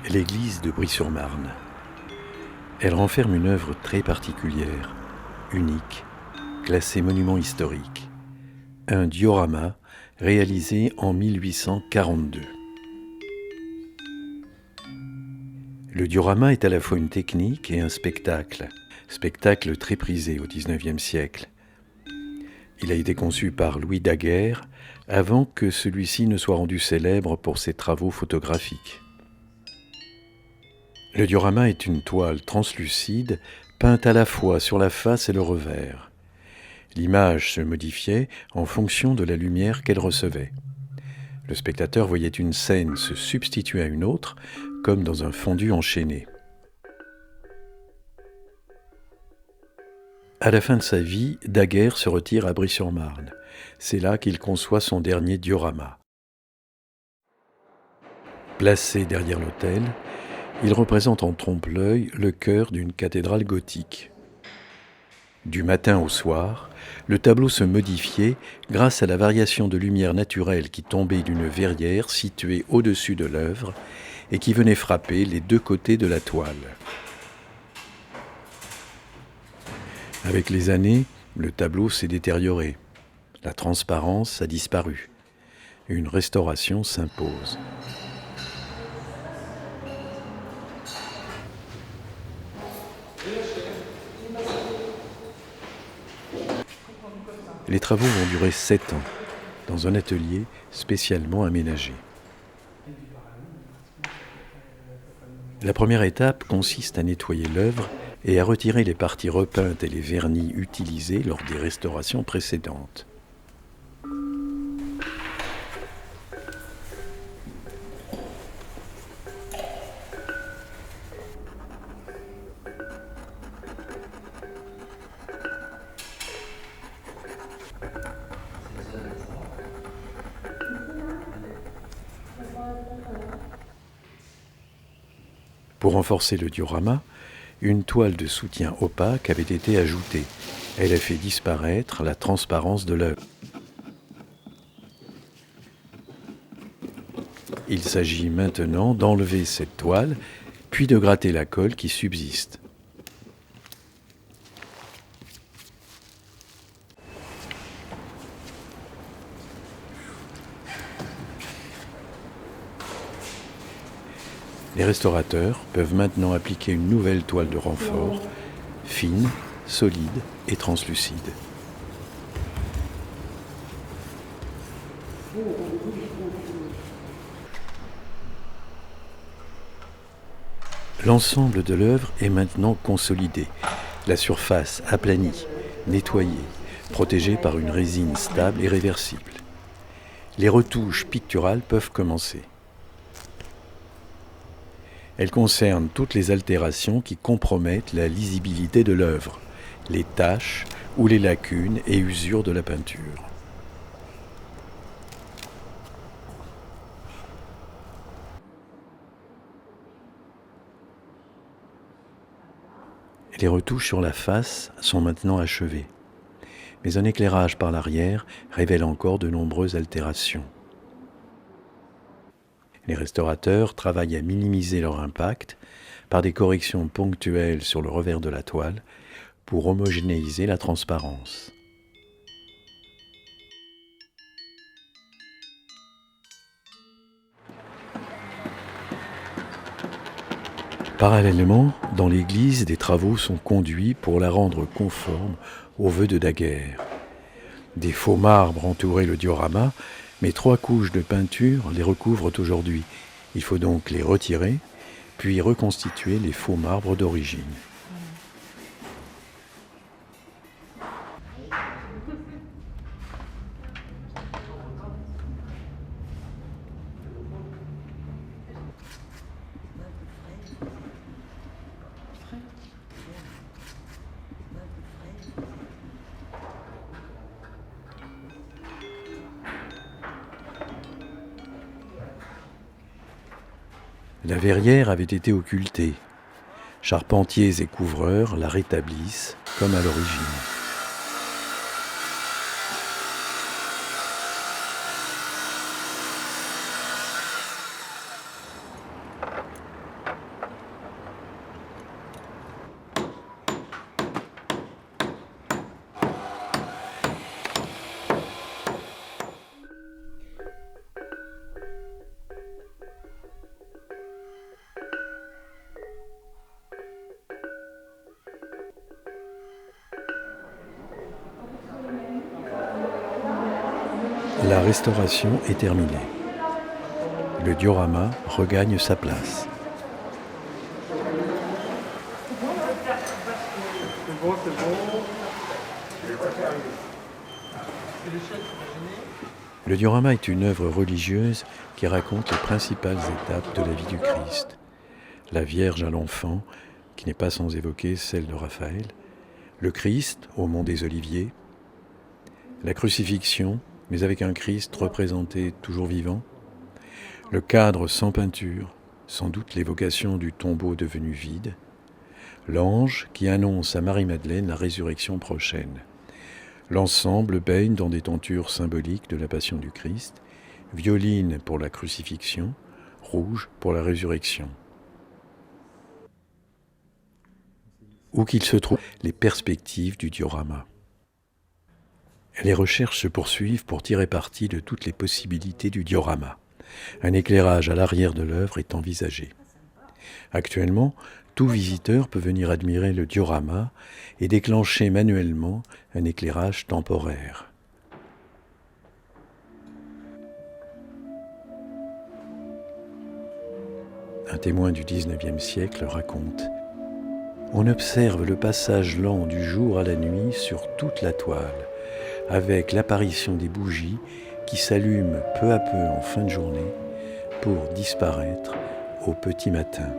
L'église de Bry-sur-Marne. Elle renferme une œuvre très particulière, unique, classée monument historique. Un diorama réalisé en 1842. Le diorama est à la fois une technique et un spectacle très prisé au XIXe siècle. Il a été conçu par Louis Daguerre avant que celui-ci ne soit rendu célèbre pour ses travaux photographiques. Le diorama est une toile translucide peinte à la fois sur la face et le revers. L'image se modifiait en fonction de la lumière qu'elle recevait. Le spectateur voyait une scène se substituer à une autre, comme dans un fondu enchaîné. À la fin de sa vie, Daguerre se retire à Bry-sur-Marne. C'est là qu'il conçoit son dernier diorama. Placé derrière l'autel, il représente en trompe-l'œil le chœur d'une cathédrale gothique. Du matin au soir, le tableau se modifiait grâce à la variation de lumière naturelle qui tombait d'une verrière située au-dessus de l'œuvre et qui venait frapper les deux côtés de la toile. Avec les années, le tableau s'est détérioré. La transparence a disparu. Une restauration s'impose. Les travaux vont durer 7 ans, dans un atelier spécialement aménagé. La première étape consiste à nettoyer l'œuvre et à retirer les parties repeintes et les vernis utilisés lors des restaurations précédentes. Pour renforcer le diorama, une toile de soutien opaque avait été ajoutée. Elle a fait disparaître la transparence de l'œuvre. Il s'agit maintenant d'enlever cette toile, puis de gratter la colle qui subsiste. Les restaurateurs peuvent maintenant appliquer une nouvelle toile de renfort, fine, solide et translucide. L'ensemble de l'œuvre est maintenant consolidé, la surface aplanie, nettoyée, protégée par une résine stable et réversible. Les retouches picturales peuvent commencer. Elles concernent toutes les altérations qui compromettent la lisibilité de l'œuvre, les taches ou les lacunes et usures de la peinture. Les retouches sur la face sont maintenant achevées, mais un éclairage par l'arrière révèle encore de nombreuses altérations. Les restaurateurs travaillent à minimiser leur impact par des corrections ponctuelles sur le revers de la toile pour homogénéiser la transparence. Parallèlement, dans l'église, des travaux sont conduits pour la rendre conforme aux vœux de Daguerre. Des faux marbres entouraient le diorama, mais 3 couches de peinture les recouvrent aujourd'hui. Il faut donc les retirer, puis reconstituer les faux marbres d'origine. La verrière avait été occultée. Charpentiers et couvreurs la rétablissent comme à l'origine. La restauration est terminée. Le diorama regagne sa place. Le diorama est une œuvre religieuse qui raconte les principales étapes de la vie du Christ. La Vierge à l'enfant, qui n'est pas sans évoquer celle de Raphaël, le Christ au mont des Oliviers, la crucifixion, mais avec un Christ représenté toujours vivant, le cadre sans peinture, sans doute l'évocation du tombeau devenu vide, l'ange qui annonce à Marie-Madeleine la résurrection prochaine. L'ensemble baigne dans des tentures symboliques de la passion du Christ, violine pour la crucifixion, rouge pour la résurrection. Où qu'il se trouve, les perspectives du diorama. Les recherches se poursuivent pour tirer parti de toutes les possibilités du diorama. Un éclairage à l'arrière de l'œuvre est envisagé. Actuellement, tout visiteur peut venir admirer le diorama et déclencher manuellement un éclairage temporaire. Un témoin du XIXe siècle raconte « On observe le passage lent du jour à la nuit sur toute la toile, avec l'apparition des bougies qui s'allument peu à peu en fin de journée pour disparaître au petit matin. »